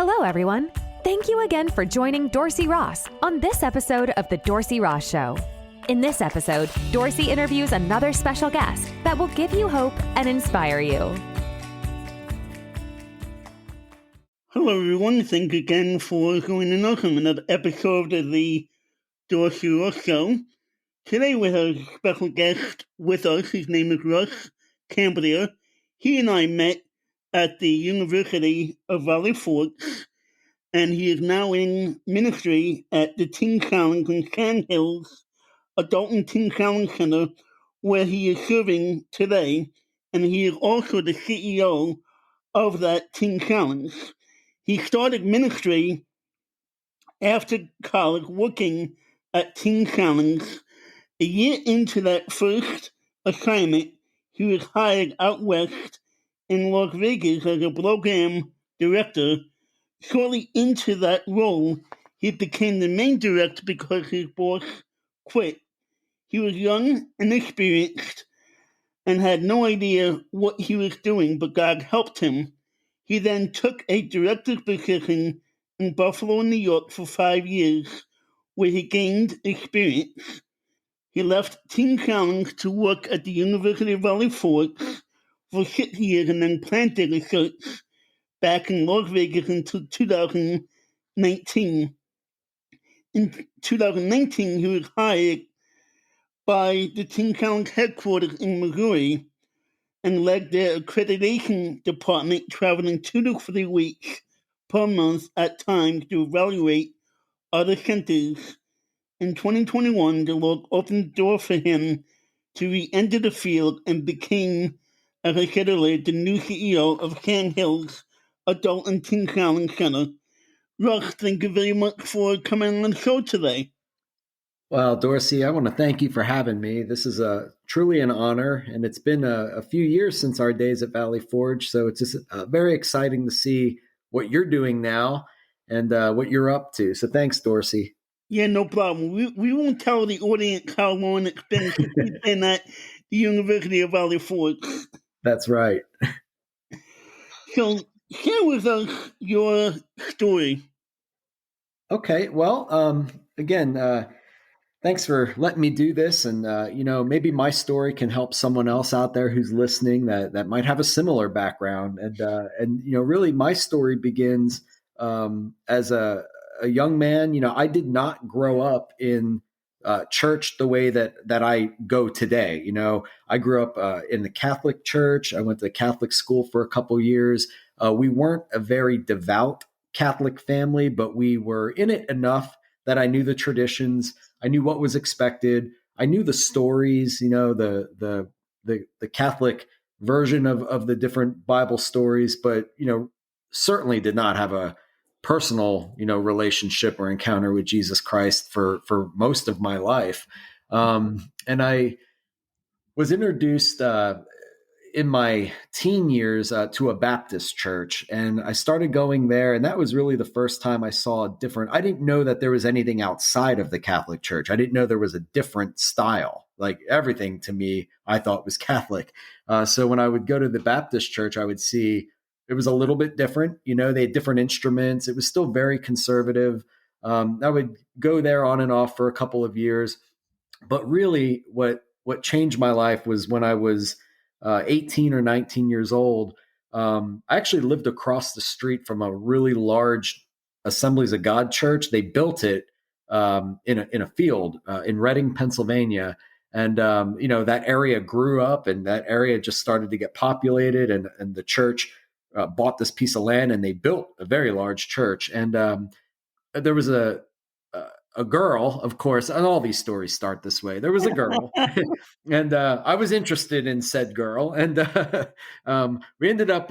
Hello, everyone. Thank you again for joining Dorsey Ross on this episode of The Dorsey Ross Show. In this episode, Dorsey interviews another special guest that will give you hope and inspire you. Hello, everyone. Thank you again for joining us on another episode of The Dorsey Ross Show. Today we have a special guest with us. His name is Russ Cambria. He and I met at the University of Valley Forge, and he is now in ministry at the Teen Challenge in Sand Hills Adult and Teen Challenge Center, where he is serving today, and he is also the CEO of that Teen Challenge. He started ministry after college working at Teen Challenge. A year into that first assignment, he was hired out west in Las Vegas as a program director. Shortly into that role, he became the main director because his boss quit. He was young, inexperienced, and had no idea what he was doing, but God helped him. He then took a director's position in Buffalo, New York for 5 years, where he gained experience. He left Teen Challenge to work at the University of Valley Forge for 6 years and then planted a church back in Las Vegas until 2019. In 2019, he was hired by the Teen Challenge headquarters in Missouri and led their accreditation department, traveling 2 to 3 weeks per month at times to evaluate other centers. In 2021, the Lord opened the door for him to re-enter the field and became, as I said earlier, the new CEO of Sand Hills Adult and Teen Challenge Center. Russ, thank you very much for coming on the show today. Well, Dorsey, I want to thank you for having me. This is truly an honor, and it's been a few years since our days at Valley Forge, so it's just very exciting to see what you're doing now and what you're up to. So thanks, Dorsey. Yeah, no problem. We won't tell the audience how long it's been since we've been at the University of Valley Forge. That's right. So share with us your story. Okay. Well, again, thanks for letting me do this. And, maybe my story can help someone else out there who's listening that might have a similar background. And really my story begins as a young man. I did not grow up in church the way that I go today. I grew up in the Catholic church. I went to Catholic school for a couple years. We weren't a very devout Catholic family, but we were in it enough that I knew the traditions. I knew what was expected. I knew the stories, the Catholic version of the different Bible stories, but, certainly did not have a personal, relationship or encounter with Jesus Christ for most of my life. And I was introduced in my teen years to a Baptist church, and I started going there. And that was really the first time I saw a different, I didn't know that there was anything outside of the Catholic church. I didn't know there was a different style. Like everything to me, I thought was Catholic. So when I would go to the Baptist church, I would see it was a little bit different. They had different instruments. It was still very conservative. I would go there on and off for a couple of years. But really what changed my life was when I was 18 or 19 years old. I actually lived across the street from a really large Assemblies of God church. They built it in a field in Reading, Pennsylvania. And, that area grew up and that area just started to get populated, and the church bought this piece of land and they built a very large church. And there was a girl, of course, and all these stories start this way. There was a girl and I was interested in said girl. And we ended up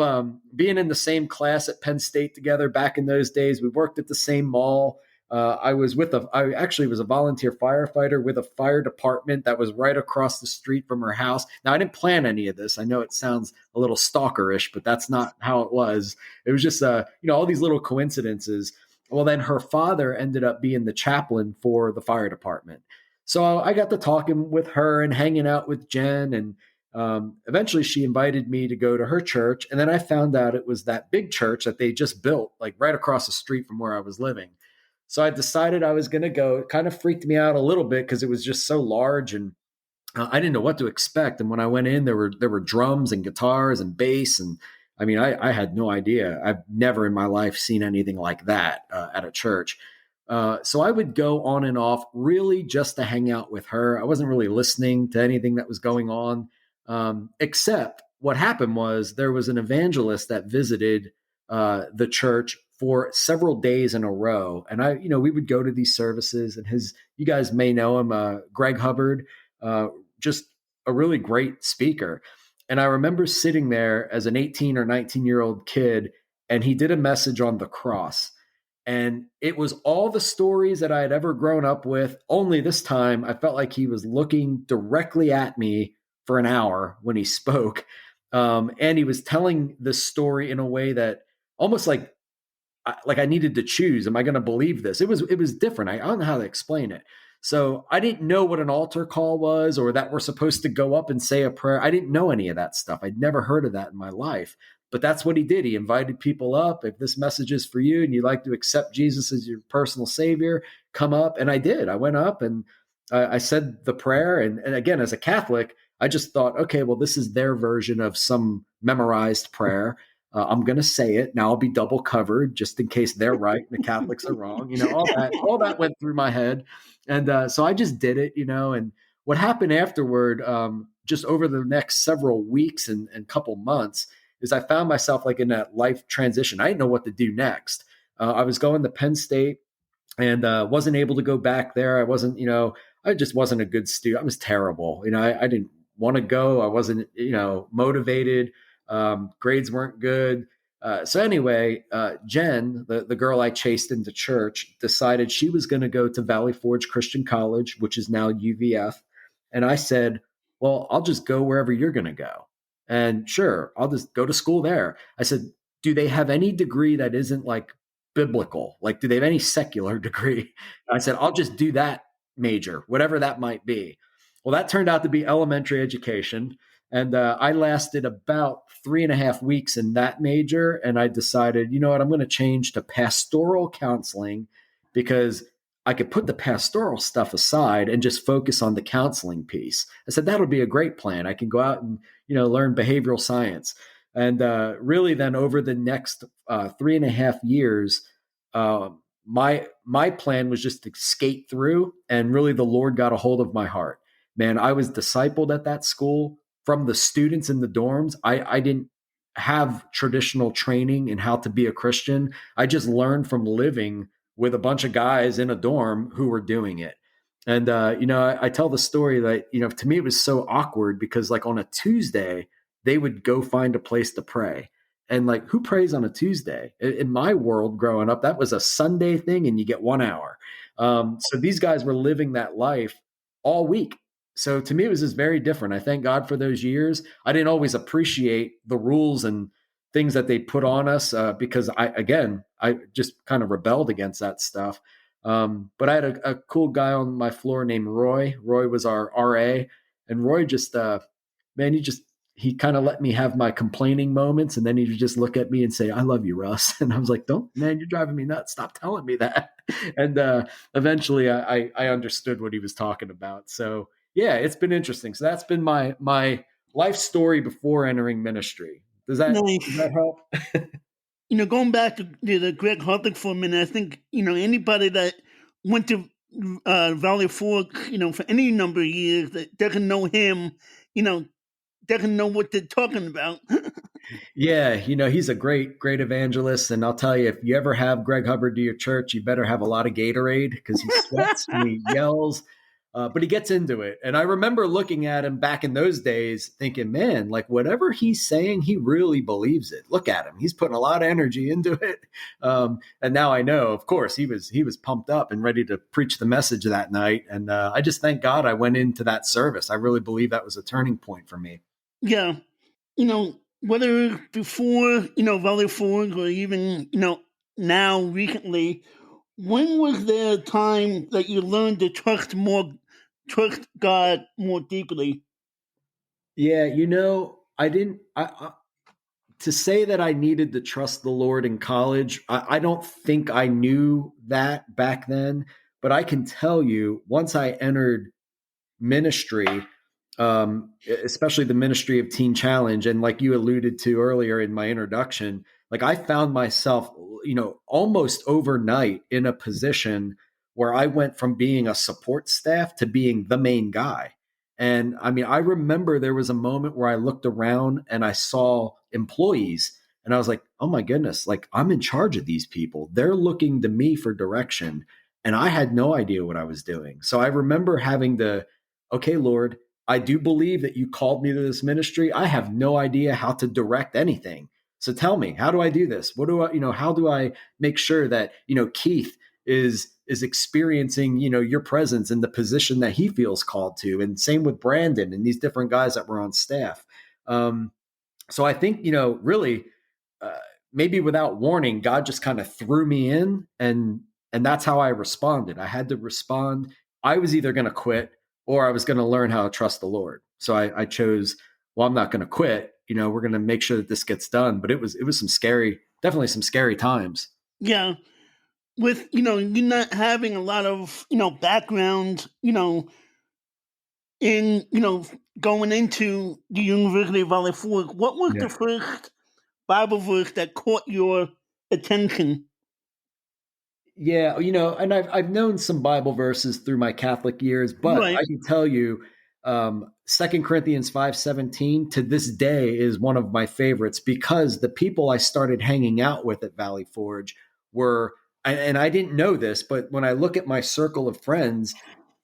being in the same class at Penn State together back in those days. We worked at the same mall. I actually was a volunteer firefighter with a fire department that was right across the street from her house. Now, I didn't plan any of this. I know it sounds a little stalkerish, but that's not how it was. It was just, all these little coincidences. Well, then her father ended up being the chaplain for the fire department. So I got to talking with her and hanging out with Jen. And Eventually, she invited me to go to her church. And then I found out it was that big church that they just built, like right across the street from where I was living. So I decided I was going to go. It kind of freaked me out a little bit because it was just so large, and I didn't know what to expect. And when I went in, there were drums and guitars and bass, and I mean, I had no idea. I've never in my life seen anything like that at a church. So I would go on and off really just to hang out with her. I wasn't really listening to anything that was going on, except what happened was there was an evangelist that visited the church for several days in a row. And we would go to these services, and you guys may know him, Greg Hubbard, just a really great speaker. And I remember sitting there as an 18 or 19-year-old kid, and he did a message on the cross. And it was all the stories that I had ever grown up with. Only this time, I felt like he was looking directly at me for an hour when he spoke. And he was telling the story in a way that almost like I needed to choose. Am I going to believe this? It was different. I don't know how to explain it. So I didn't know what an altar call was, or that we're supposed to go up and say a prayer. I didn't know any of that stuff. I'd never heard of that in my life. But that's what he did. He invited people up. If this message is for you and you'd like to accept Jesus as your personal savior, come up. And I did. I went up and I said the prayer. And again, as a Catholic, I just thought, okay, well, this is their version of some memorized prayer. I'm going to say it. Now I'll be double covered just in case they're right and the Catholics are wrong. All that went through my head. And so I just did it, and what happened afterward, just over the next several weeks and couple months, is I found myself like in that life transition. I didn't know what to do next. I was going to Penn State and wasn't able to go back there. I wasn't, I just wasn't a good student. I was terrible. I didn't want to go. I wasn't, motivated. Grades weren't good. So anyway, Jen, the girl I chased into church, decided she was going to go to Valley Forge Christian College, which is now UVF. And I said, well, I'll just go wherever you're going to go. And sure, I'll just go to school there. I said, do they have any degree that isn't like biblical? Like, do they have any secular degree? I said, I'll just do that major, whatever that might be. Well, that turned out to be elementary education. And I lasted about 3.5 weeks in that major. And I decided, you know what, I'm going to change to pastoral counseling because I could put the pastoral stuff aside and just focus on the counseling piece. I said, that'll be a great plan. I can go out and, learn behavioral science. And really then over the next 3.5 years, my plan was just to skate through, and really the Lord got a hold of my heart. Man, I was discipled at that school from the students in the dorms. I didn't have traditional training in how to be a Christian. I just learned from living with a bunch of guys in a dorm who were doing it. And, I tell the story that, to me, it was so awkward because like on a Tuesday, they would go find a place to pray. And like, who prays on a Tuesday? In my world growing up, that was a Sunday thing and you get 1 hour. So these guys were living that life all week. So to me, it was just very different. I thank God for those years. I didn't always appreciate the rules and things that they put on us because I just kind of rebelled against that stuff. But I had a cool guy on my floor named Roy. Roy was our RA, and Roy just, he kind of let me have my complaining moments. And then he would just look at me and say, I love you, Russ. And I was like, you're driving me nuts. Stop telling me that. And eventually I understood what he was talking about. So yeah, it's been interesting. So that's been my life story before entering ministry. Does that help? Going back to the Greg Hartlick for a minute, I think, anybody that went to Valley Forge, for any number of years that doesn't know him, doesn't know what they're talking about. Yeah, he's a great evangelist. And I'll tell you, if you ever have Greg Hubbard to your church, you better have a lot of Gatorade because he sweats and he yells. But he gets into it. And I remember looking at him back in those days thinking, man, like whatever he's saying, he really believes it. Look at him. He's putting a lot of energy into it. And now I know, of course, he was pumped up and ready to preach the message that night. And I just thank God I went into that service. I really believe that was a turning point for me. Yeah. Whether before, Valley Forge or even, now recently, when was there a time that you learned to trust God more deeply? Yeah, I didn't. To say that I needed to trust the Lord in college, I don't think I knew that back then. But I can tell you, once I entered ministry, especially the ministry of Teen Challenge, and like you alluded to earlier in my introduction, like I found myself, almost overnight in a position where I went from being a support staff to being the main guy. And I mean, I remember there was a moment where I looked around and I saw employees and I was like, oh my goodness, like I'm in charge of these people. They're looking to me for direction. And I had no idea what I was doing. So I remember having to, okay, Lord, I do believe that you called me to this ministry. I have no idea how to direct anything. So tell me, how do I do this? What do I, how do I make sure that, Keith is experiencing, your presence in the position that he feels called to. And same with Brandon and these different guys that were on staff. So I think, really, uh, maybe without warning, God just kind of threw me in, and that's how I responded. I had to respond. I was either going to quit or I was going to learn how to trust the Lord. So I chose, well, I'm not going to quit. We're going to make sure that this gets done. But it was definitely some scary times. Yeah, with you not having a lot of background, in going into the University of Valley Forge. What was Yeah. the first Bible verse that caught your attention? Yeah, and I've known some Bible verses through my Catholic years, but Right. I can tell you, 2 Corinthians 5:17 to this day is one of my favorites because the people I started hanging out with at Valley Forge were, and I didn't know this, but when I look at my circle of friends,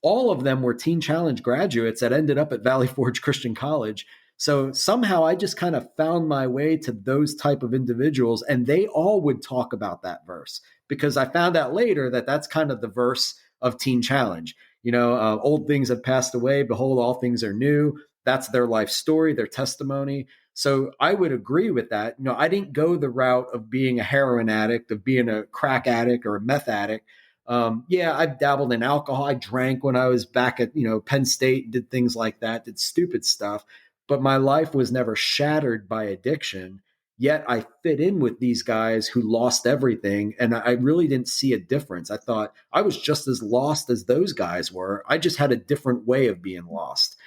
all of them were Teen Challenge graduates that ended up at Valley Forge Christian College. So somehow I just kind of found my way to those type of individuals, and they all would talk about that verse because I found out later that that's kind of the verse of Teen Challenge. Old things have passed away. Behold, all things are new. That's their life story, their testimony. So I would agree with that. I didn't go the route of being a heroin addict, of being a crack addict or a meth addict. Yeah, I've dabbled in alcohol. I drank when I was back at, Penn State, did things like that, did stupid stuff. But my life was never shattered by addiction. Yet I fit in with these guys who lost everything. And I really didn't see a difference. I thought I was just as lost as those guys were. I just had a different way of being lost.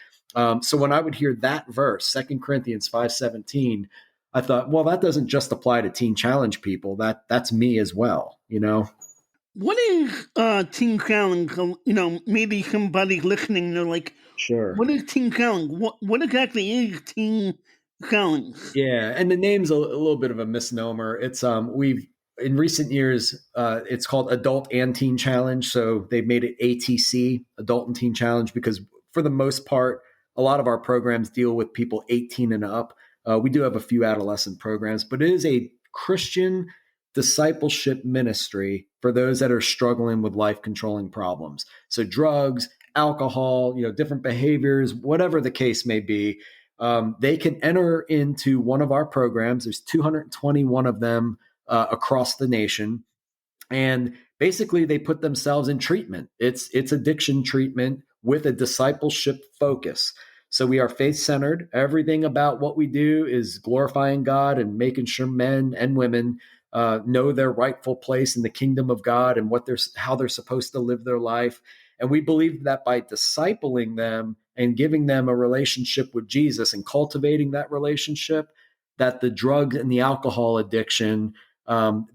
So when I would hear that verse, 2 Corinthians 5:17, I thought, well, that doesn't just apply to Teen Challenge people. That's me as well. What is Teen Challenge? Maybe somebody listening, they're like, Sure. "What is Teen Challenge? What exactly is Teen Challenge?" Yeah, and the name's a little bit of a misnomer. It's we've in recent years it's called Adult and Teen Challenge, so they've made it ATC, Adult and Teen Challenge, because for the most part, a lot of our programs deal with people 18 and up. We do have a few adolescent programs, but it is a Christian discipleship ministry for those that are struggling with life controlling problems. So drugs, alcohol, different behaviors, whatever the case may be, they can enter into one of our programs. There's 221 of them across the nation, and basically they put themselves in treatment. It's addiction treatment with a discipleship focus. So we are faith centered. Everything about what we do is glorifying God and making sure men and women know their rightful place in the kingdom of God and how they're supposed to live their life. And we believe that by discipling them and giving them a relationship with Jesus and cultivating that relationship, that the drug and the alcohol addiction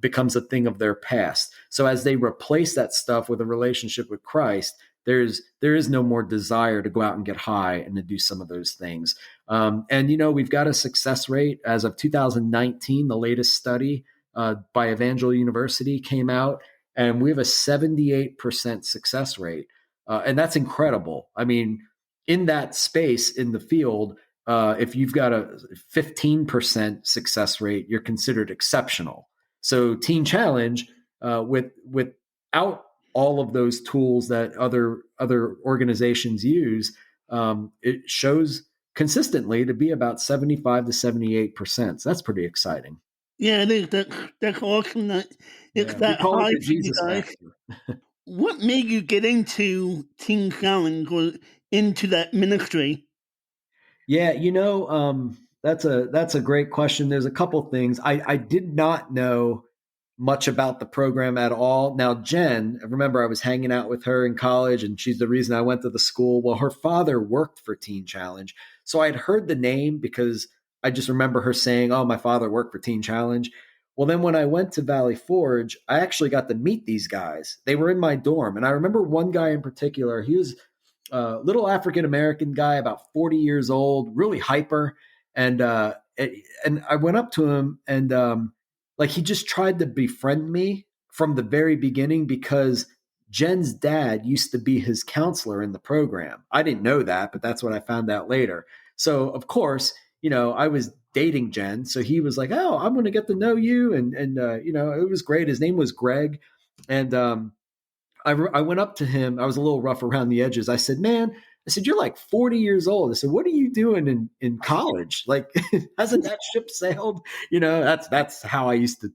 becomes a thing of their past. So as they replace that stuff with a relationship with Christ, there is no more desire to go out and get high and to do some of those things. And we've got a success rate as of 2019. The latest study by Evangel University came out, and we have a 78% success rate, and that's incredible. I mean, in that space in the field, if you've got a 15% success rate, you're considered exceptional. So Teen Challenge, without all of those tools that other organizations use, it shows consistently to be about 75 to 78%. So that's pretty exciting. Yeah, it is. That's awesome. That it's Yeah, we that call it high the for you Jesus guys. factor. What made you get into Teen Challenge or into that ministry? Yeah, that's a great question. There's a couple things. I did not know much about the program at all. Now, Jen, remember I was hanging out with her in college, and she's the reason I went to the school. Well, her father worked for Teen Challenge, so I'd heard the name because I just remember her saying, "Oh, my father worked for Teen Challenge." Well, then when I went to Valley Forge, I actually got to meet these guys. They were in my dorm, and I remember one guy in particular. He was little African American guy, about 40 years old, really hyper. And I went up to him and like he just tried to befriend me from the very beginning because Jen's dad used to be his counselor in the program. I didn't know that, but that's what I found out later. So of course, I was dating Jen. So he was like, "Oh, I'm going to get to know you." And it was great. His name was Greg. And I went up to him. I was a little rough around the edges. I said, "Man," I said, "you're like 40 years old." I said, "What are you doing in college? Like, hasn't that ship sailed?" That's how I used to,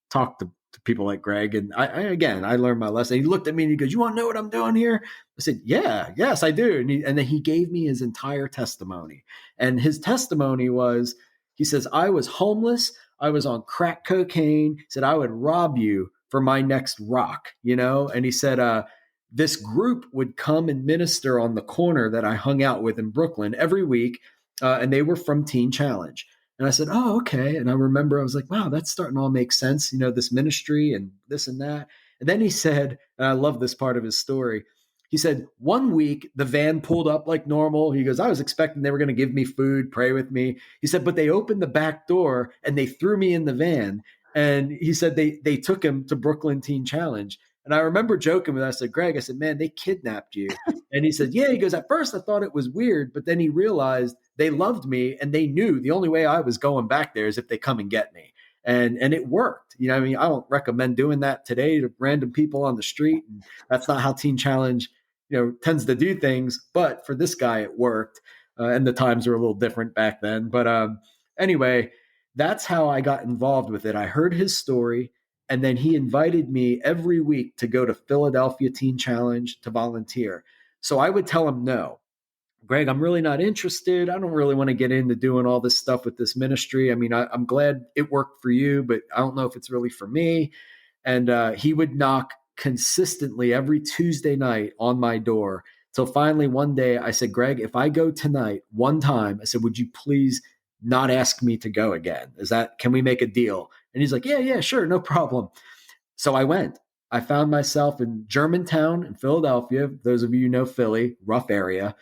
talk to people like Greg. And I learned my lesson. He looked at me and he goes, "You want to know what I'm doing here?" I said, "Yeah, yes, I do." And then he gave me his entire testimony. And his testimony was, he says, "I was homeless. I was on crack cocaine." He said, "I would rob you for my next rock," And he said, this group would come and minister on the corner that I hung out with in Brooklyn every week. And they were from Teen Challenge. And I said, "Oh, okay." And I remember I was like, "Wow, that's starting to all make sense, this ministry and this and that." And then he said, and I love this part of his story. He said, one week the van pulled up like normal. He goes, "I was expecting they were going to give me food, pray with me." He said, "But they opened the back door and they threw me in the van." And he said they took him to Brooklyn Teen Challenge. And I remember joking with him. I said, "Greg," I said, "Man, they kidnapped you." And he said, "Yeah." He goes, "At first I thought it was weird, but then he realized they loved me and they knew the only way I was going back there is if they come and get me." And it worked. I mean, I don't recommend doing that today to random people on the street. And that's not how Teen Challenge, tends to do things. But for this guy, it worked. And the times were a little different back then. But anyway, that's how I got involved with it. I heard his story, and then he invited me every week to go to Philadelphia Teen Challenge to volunteer. So I would tell him, "No, Greg, I'm really not interested. I don't really want to get into doing all this stuff with this ministry. I mean, I'm glad it worked for you, but I don't know if it's really for me." And he would knock consistently every Tuesday night on my door. So finally, one day I said, "Greg, if I go tonight one time," I said, "would you please not ask me to go again? Can we make a deal?" And he's like, "Yeah, yeah, sure. No problem." So I went. I found myself in Germantown in Philadelphia. Those of you who know Philly, rough area.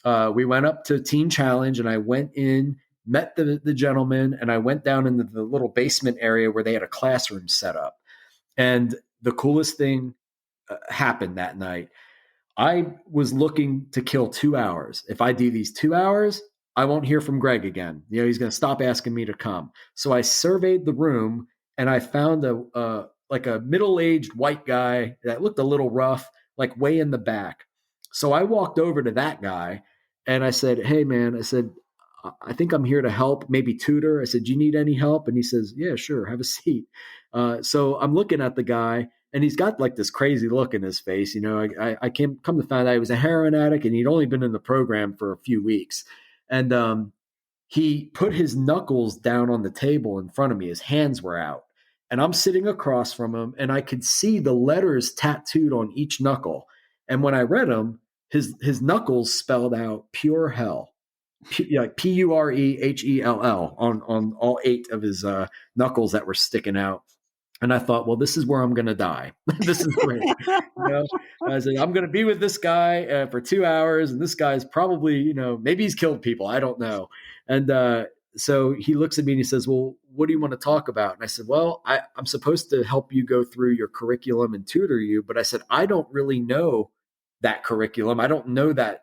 We went up to Teen Challenge and I went in, met the gentleman, and I went down into the little basement area where they had a classroom set up. And the coolest thing happened that night. I was looking to kill 2 hours. If I do these 2 hours, I won't hear from Greg again. He's going to stop asking me to come. So I surveyed the room and I found like a middle-aged white guy that looked a little rough, like way in the back. So I walked over to that guy and I said, "Hey man," I said, "I think I'm here to help, maybe tutor." I said, "Do you need any help?" And he says, "Yeah, sure. Have a seat." So I'm looking at the guy and he's got like this crazy look in his face. I came come to find out he was a heroin addict and he'd only been in the program for a few weeks. And he put his knuckles down on the table in front of me. His hands were out. And I'm sitting across from him and I could see the letters tattooed on each knuckle. And when I read them, his knuckles spelled out pure hell. Like Purehell on all 8 of his knuckles that were sticking out. And I thought, well, this is where I'm going to die. This is great. I said, I'm going to be with this guy for 2 hours. And this guy's probably, maybe he's killed people. I don't know. And so he looks at me and he says, "Well, what do you want to talk about?" And I said, "Well, I'm supposed to help you go through your curriculum and tutor you. But I said, I don't really know that curriculum. I don't know that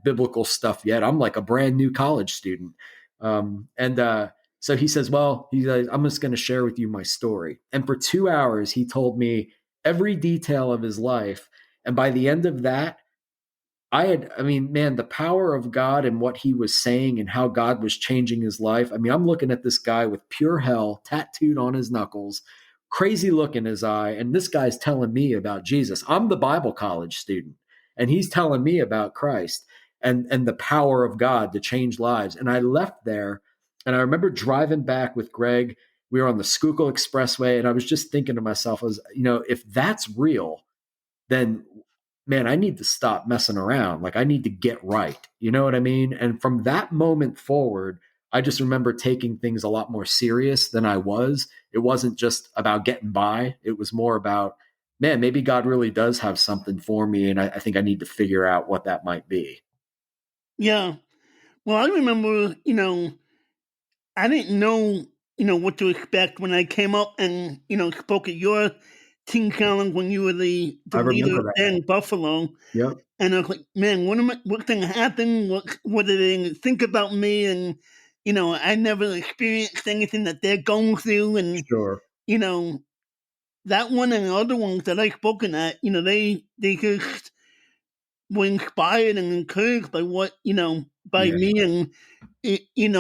biblical stuff yet. I'm like a brand new college student." So he says, "Well," he's like, "I'm just going to share with you my story." And for 2 hours, he told me every detail of his life. And by the end of that, the power of God and what he was saying and how God was changing his life. I mean, I'm looking at this guy with pure hell tattooed on his knuckles, crazy look in his eye. And this guy's telling me about Jesus. I'm the Bible college student and he's telling me about Christ. and the power of God to change lives. And I left there, and I remember driving back with Greg. We were on the Schuylkill Expressway, and I was just thinking to myself, if that's real, then man, I need to stop messing around. Like, I need to get right. You know what I mean? And from that moment forward, I just remember taking things a lot more serious than I was. It wasn't just about getting by. It was more about, man, maybe God really does have something for me. And I think I need to figure out what that might be. Yeah. Well, I remember, I didn't know, what to expect when I came up and, spoke at your teen challenge when you were the I leader remember that. in Buffalo. Yep. And I was like, man, what's going to happen? What do they think about me? And, I never experienced anything that they're going through. And, Sure. That one and the other ones that I've spoken at, they just were inspired and encouraged by what, by Yeah. me. And,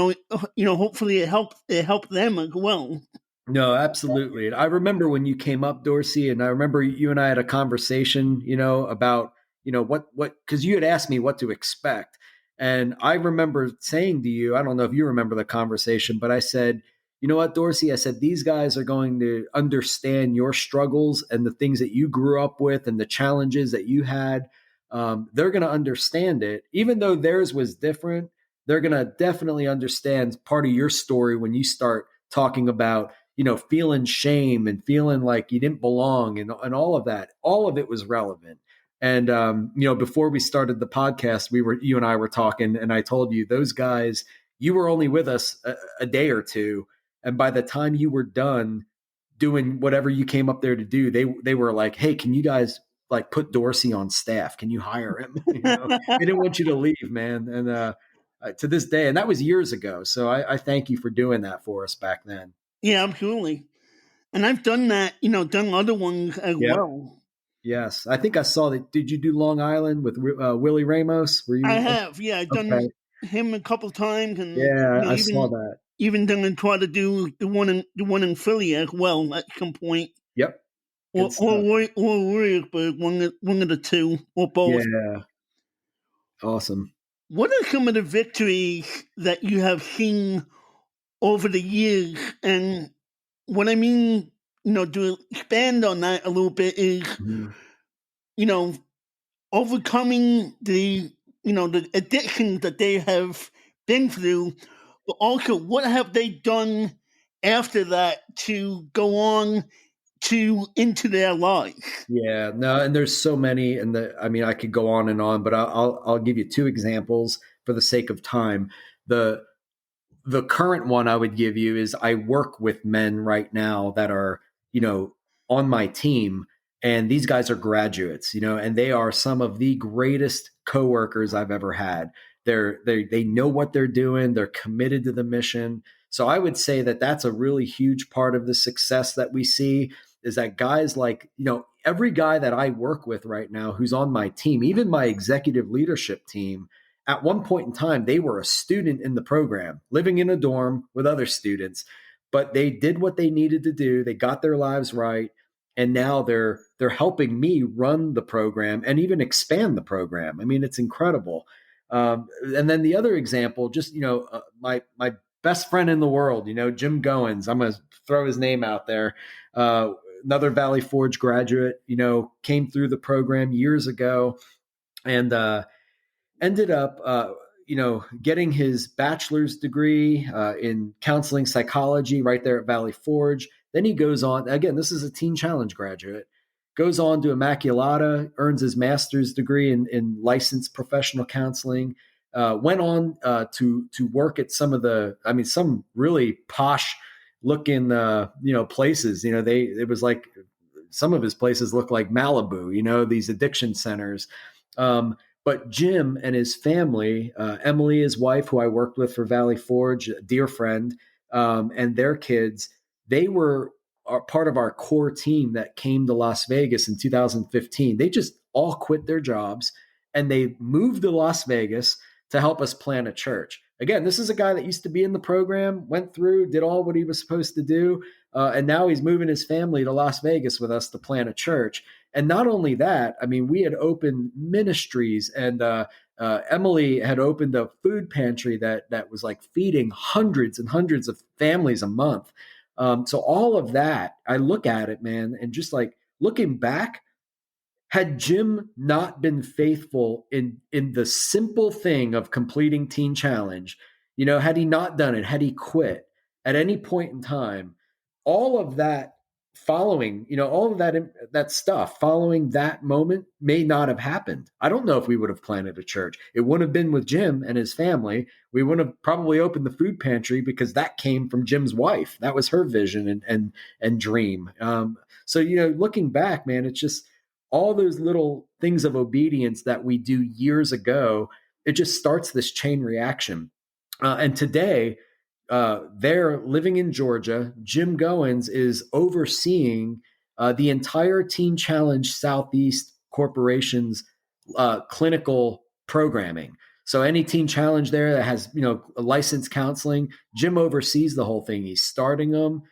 hopefully it helped them as well. No, absolutely. And I remember when you came up, Dorsey, and I remember you and I had a conversation, about, because you had asked me what to expect. And I remember saying to you, I don't know if you remember the conversation, but I said, you know what, Dorsey, I said, these guys are going to understand your struggles and the things that you grew up with and the challenges that you had. They're going to understand it. Even though theirs was different, they're going to definitely understand part of your story when you start talking about feeling shame and feeling like you didn't belong and all of that. All of it was relevant. And, before we started the podcast, you and I were talking, and I told you those guys, you were only with us a day or two. And by the time you were done doing whatever you came up there to do, they were like, hey, can you guys like put Dorsey on staff? Can you hire him? They didn't want you to leave, man. And, to this day, and that was years ago. So I thank you for doing that for us back then. Yeah, absolutely. And I've done that, done other ones as Yep. well. Yes. I think I saw that. Did you do Long Island with Willie Ramos? Were you? I have, yeah. I've Okay. done him a couple times, and Yeah, I saw that. even done try to do the one in Philly as well at some point, Yep. or Good stuff. Williamsburg, one of the two, or both. Yeah. Awesome. What are some of the victories that you have seen over the years? And what I mean, to expand on that a little bit is, Mhm. you know, overcoming the addictions that they have been through, but also what have they done after that to go on to into their life? Yeah. No, and there's so many, and I could go on and on, but I'll give you two examples for the sake of time. The current one I would give you is I work with men right now that are, on my team, and these guys are graduates, and they are some of the greatest coworkers I've ever had. They know what they're doing. They're committed to the mission. So I would say that that's a really huge part of the success that we see is that guys like, every guy that I work with right now who's on my team, even my executive leadership team, at one point in time, they were a student in the program, living in a dorm with other students, but they did what they needed to do. They got their lives right, and now they're helping me run the program and even expand the program. I mean, it's incredible. And then the other example, just my best friend in the world, Jim Goins. I'm going to throw his name out there. Another Valley Forge graduate, came through the program years ago, and ended up, getting his bachelor's degree in counseling psychology right there at Valley Forge. Then he goes on, again, this is a Teen Challenge graduate, goes on to Immaculata, earns his master's degree in licensed professional counseling, went on to work at some really posh looking, places. It was like some of his places look like Malibu, these addiction centers. But Jim and his family, Emily, his wife, who I worked with for Valley Forge, a dear friend, and their kids, they were part of our core team that came to Las Vegas in 2015. They just all quit their jobs and they moved to Las Vegas to help us plant a church. Again, this is a guy that used to be in the program, went through, did all what he was supposed to do, and now he's moving his family to Las Vegas with us to plant a church. And not only that, we had opened ministries and Emily had opened a food pantry that was like feeding hundreds and hundreds of families a month. So all of that, I look at it, man, and just like looking back, had Jim not been faithful in the simple thing of completing Teen Challenge, had he not done it, had he quit at any point in time, all of that following, all of that stuff following that moment may not have happened. I don't know if we would have planted a church. It wouldn't have been with Jim and his family. We wouldn't have probably opened the food pantry because that came from Jim's wife. That was her vision and dream. So looking back, man, it's just all those little things of obedience that we do years ago. It just starts this chain reaction. And today, they're living in Georgia. Jim Goins is overseeing the entire Teen Challenge Southeast Corporation's clinical programming. So any Teen Challenge there that has, licensed counseling, Jim oversees the whole thing. He's starting them.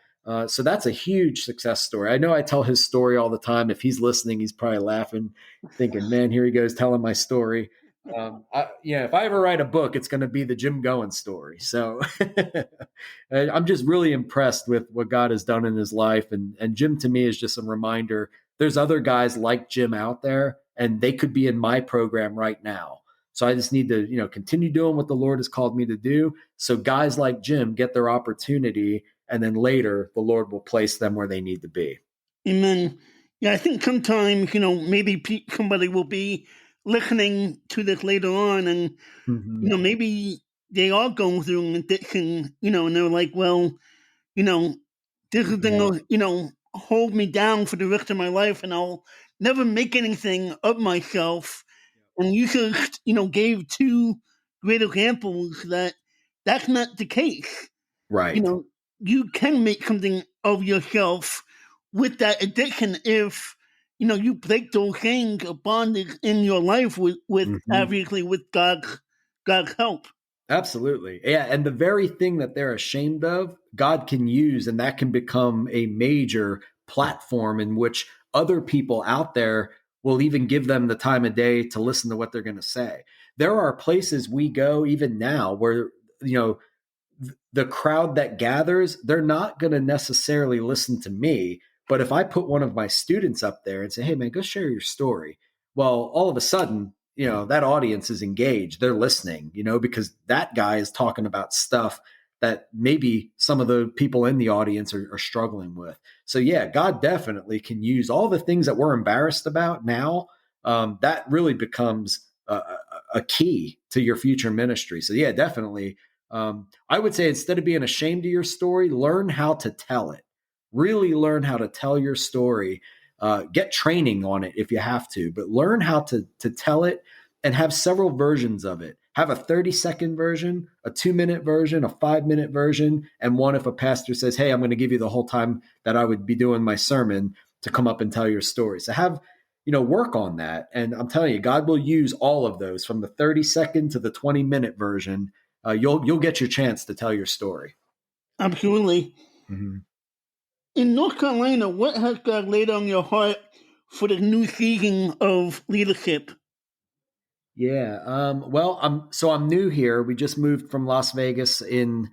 So that's a huge success story. I know I tell his story all the time. If he's listening, he's probably laughing, thinking, man, here he goes telling my story. If I ever write a book, it's going to be the Jim Goins story. So I'm just really impressed with what God has done in his life. And Jim, to me, is just a reminder. There's other guys like Jim out there, and they could be in my program right now. So I just need to, continue doing what the Lord has called me to do. So guys like Jim get their opportunity, and then later the Lord will place them where they need to be. Amen. Yeah, I think sometimes, maybe somebody will be listening to this later on, and maybe they are going through an addiction, and they're like, well, this is going to, hold me down for the rest of my life, and I'll never make anything of myself. And you just, gave two great examples that that's not the case. Right. You can make something of yourself with that addiction if you break those things or bondage in your life with obviously with God's help. Absolutely. Yeah. And the very thing that they're ashamed of, God can use, and that can become a major platform in which other people out there will even give them the time of day to listen to what they're going to say. There are places we go even now where, the crowd that gathers, they're not going to necessarily listen to me. But if I put one of my students up there and say, hey, man, go share your story. Well, all of a sudden, that audience is engaged. They're listening, because that guy is talking about stuff that maybe some of the people in the audience are struggling with. So yeah, God definitely can use all the things that we're embarrassed about now. That really becomes a key to your future ministry. So yeah, definitely. I would say instead of being ashamed of your story, learn how to tell it. Really learn how to tell your story. Get training on it if you have to, but learn how to tell it and have several versions of it. Have a 30-second version, a 2-minute version, a 5-minute version, and one if a pastor says, hey, I'm going to give you the whole time that I would be doing my sermon to come up and tell your story. So have, work on that. And I'm telling you, God will use all of those from the 30-second to the 20-minute version. You'll get your chance to tell your story. Absolutely. Mm-hmm. In North Carolina, what has God laid on your heart for the new season of leadership? Yeah. Well, I'm new here. We just moved from Las Vegas in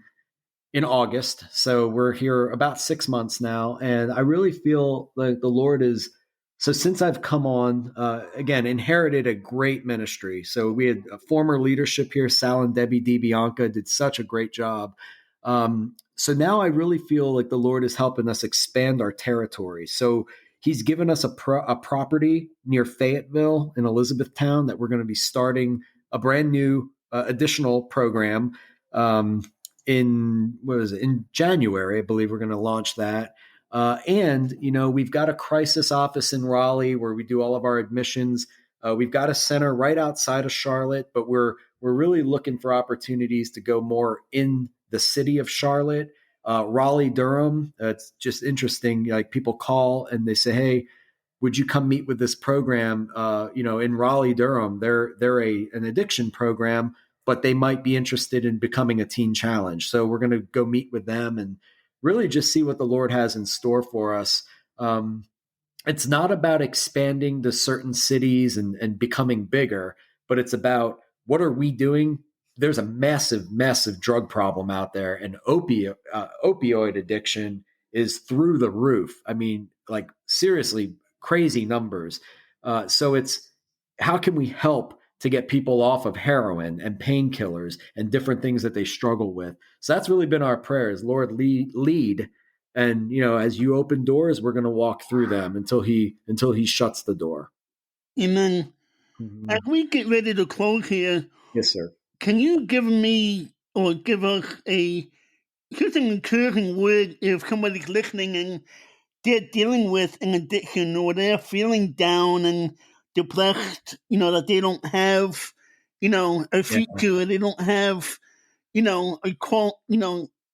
August, so we're here about 6 months now, and I really feel like the Lord is. So since I've come on, again, inherited a great ministry. So we had a former leadership here, Sal and Debbie DiBianca, did such a great job. So now I really feel like the Lord is helping us expand our territory. So he's given us a property near Fayetteville in Elizabethtown that we're going to be starting a brand new additional program in January. I believe we're going to launch that. And we've got a crisis office in Raleigh where we do all of our admissions. We've got a center right outside of Charlotte, but we're really looking for opportunities to go more in the city of Charlotte. Raleigh, Durham. It's just interesting. Like people call and they say, hey, would you come meet with this program? In Raleigh, Durham, they're an addiction program, but they might be interested in becoming a teen challenge. So we're going to go meet with them and really just see what the Lord has in store for us. It's not about expanding to certain cities and becoming bigger, but it's about what are we doing? There's a massive drug problem out there, and opioid addiction is through the roof. I mean, like seriously crazy numbers. So it's how can we help to get people off of heroin and painkillers and different things that they struggle with? So that's really been our prayers. Lord, lead. And as you open doors, we're going to walk through them until he shuts the door. Amen. Mm-hmm. As we get ready to close here, Yes, sir. can you give me or give us just an encouraging word if somebody's listening and they're dealing with an addiction or they're feeling down and depressed, that they don't have, a future, they don't have, a call,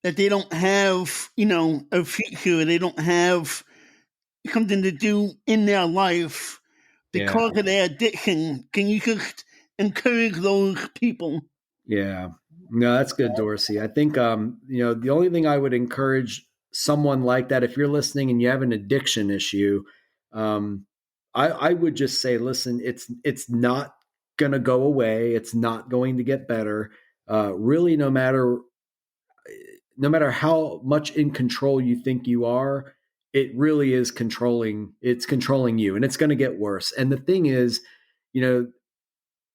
that they don't have, a future, they don't have something to do in their life because of their addiction. Can you just encourage those people? Yeah. No, that's good, Dorsey. I think the only thing I would encourage someone like that, if you're listening and you have an addiction issue, I would just say, listen, it's not gonna go away. It's not going to get better. Really, no matter how much in control you think you are, it really is controlling you, and it's going to get worse. And the thing is,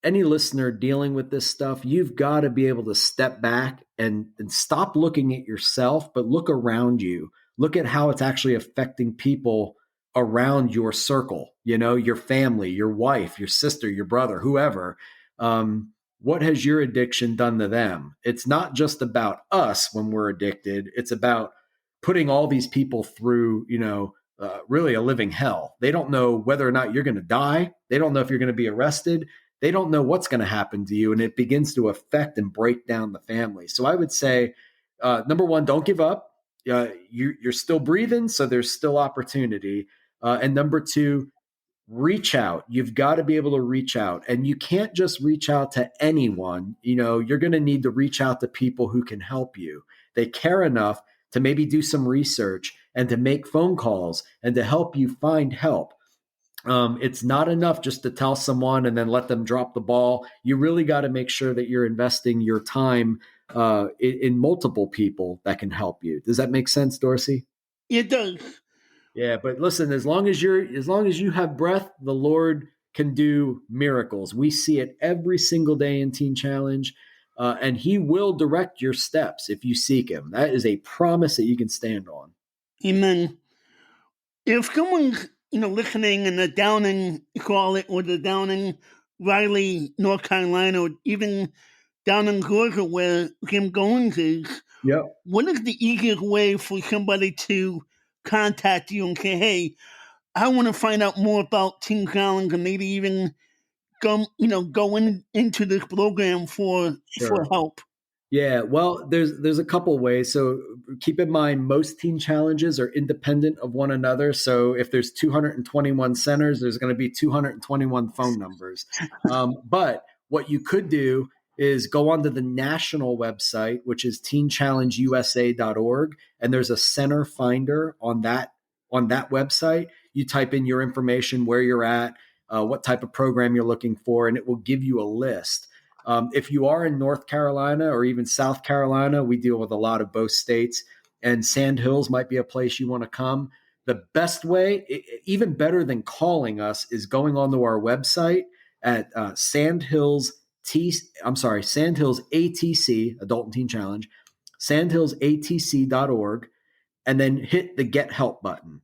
any listener dealing with this stuff, you've got to be able to step back and stop looking at yourself, but look around you. Look at how it's actually affecting people around your circle, your family, your wife, your sister, your brother, whoever. What has your addiction done to them? It's not just about us when we're addicted. It's about putting all these people through, really a living hell. They don't know whether or not you're going to die. They don't know if you're going to be arrested. They don't know what's going to happen to you, and it begins to affect and break down the family. So I would say, number one, don't give up. You're still breathing, so there's still opportunity. And number two, reach out. You've got to be able to reach out, and you can't just reach out to anyone. You're going to need to reach out to people who can help you. They care enough to maybe do some research and to make phone calls and to help you find help. It's not enough just to tell someone and then let them drop the ball. You really got to make sure that you're investing your time in multiple people that can help you. Does that make sense, Dorsey? It does. Yeah, but listen, as long as you have breath, the Lord can do miracles. We see it every single day in Teen Challenge, and He will direct your steps if you seek Him. That is a promise that you can stand on. Amen. If someone's listening and they're down in Charlotte or they're down in Raleigh, North Carolina, or even down in Georgia where Jim Goins is, Yep. what is the easiest way for somebody to contact you and say, hey, I want to find out more about Teen Challenge and maybe even go into this program for help? Yeah, well, there's a couple ways. So keep in mind, most teen challenges are independent of one another. So if there's 221 centers, there's going to be 221 phone numbers. But what you could do is go onto the national website, which is teenchallengeusa.org, and there's a center finder on that website. You type in your information, where you're at, what type of program you're looking for, and it will give you a list. If you are in North Carolina or even South Carolina, we deal with a lot of both states, and Sand Hills might be a place you want to come. The best way, even better than calling us, is going onto our website at Sand Hills ATC, Adult and Teen Challenge, sandhillsatc.org, and then hit the Get Help button.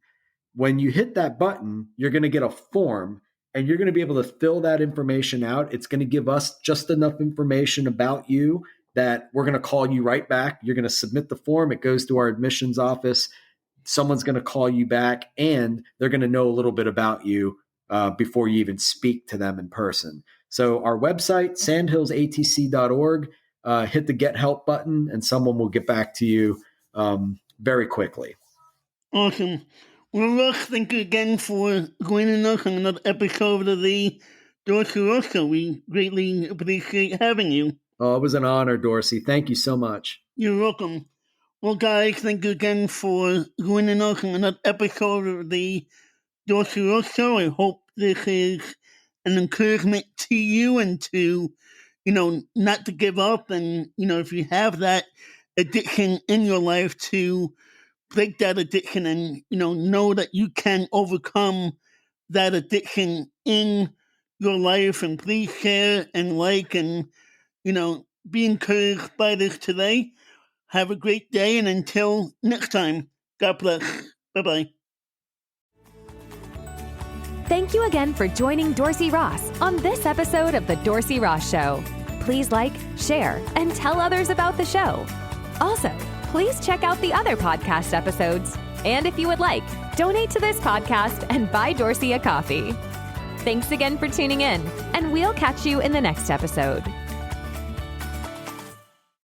When you hit that button, you're going to get a form, and you're going to be able to fill that information out. It's going to give us just enough information about you that we're going to call you right back. You're going to submit the form. It goes to our admissions office. Someone's going to call you back, and they're going to know a little bit about you before you even speak to them in person. So our website, sandhillsatc.org, hit the Get Help button, and someone will get back to you very quickly. Awesome. Well, Russ, thank you again for joining us on another episode of the Dorsey Ross Show. We greatly appreciate having you. Oh, it was an honor, Dorsey. Thank you so much. You're welcome. Well, guys, thank you again for joining us on another episode of the Dorsey Ross Show. I hope this is an encouragement to you and to, not to give up. And, if you have that addiction in your life, to break that addiction and, know that you can overcome that addiction in your life. And please share and like and, be encouraged by this today. Have a great day. And until next time, God bless. Bye-bye. Thank you again for joining Dorsey Ross on this episode of The Dorsey Ross Show. Please like, share, and tell others about the show. Also, please check out the other podcast episodes. And if you would like, donate to this podcast and buy Dorsey a coffee. Thanks again for tuning in, and we'll catch you in the next episode.